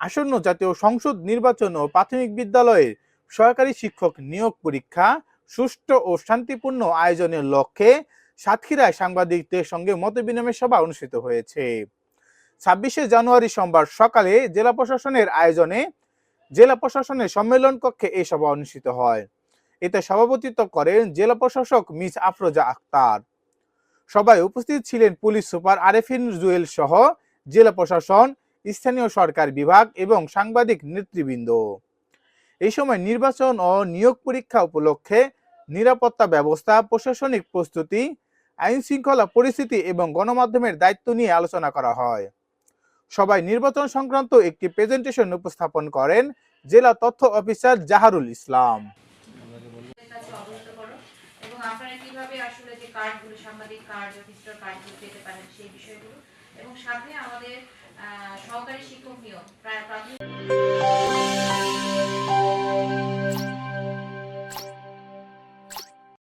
আসন্ন জাতীয় সংসদ নির্বাচন ও প্রাথমিক বিদ্যালয়ের সহকারী শিক্ষক নিয়োগ পরীক্ষা সুষ্ঠু ও শান্তিপূর্ণ আয়োজনের লক্ষ্যে সাতক্ষীরায় সাংবাদিকদের সঙ্গে মতবিনিময় সভা অনুষ্ঠিত হয়েছে। 26শে জানুয়ারি সোমবার সকালে জেলা প্রশাসনের আয়োজনে জেলা প্রশাসনের সম্মেলন কক্ষে এই সভা অনুষ্ঠিত হয়। এতে সভাপতিত্ব করেন জেলা প্রশাসক মিস আফরোজা আক্তার। সভায় উপস্থিত ছিলেন পুলিশ সুপার আরেফিন জুয়েল সহ জেলা প্রশাসন, স্থানীয় সরকার বিভাগ এবং সাংবাদিক নেতৃবৃন্দ। এই সময় নির্বাচন ও নিয়োগ পরীক্ষা উপলক্ষে নিরাপত্তা ব্যবস্থা, প্রশাসনিক প্রস্তুতি, আইন শৃঙ্খলা পরিস্থিতি এবং গণমাধ্যমের দায়িত্ব নিয়ে আলোচনা করা হয়। সবাই নির্বাচন সংক্রান্ত একটি প্রেজেন্টেশন উপস্থাপন করেন জেলা তথ্য অফিসার জাহারুল ইসলাম। এবং আপনারা কিভাবে আসলে যে কার্ডগুলো, সাংবাদিক কার্ড, ভিজিটর কার্ডগুলো পেতে পারেন সেই বিষয়গুলো, এবং সাথে আমাদের সহকারী শিক্ষক নিয়োগ প্রায় প্রাথমিক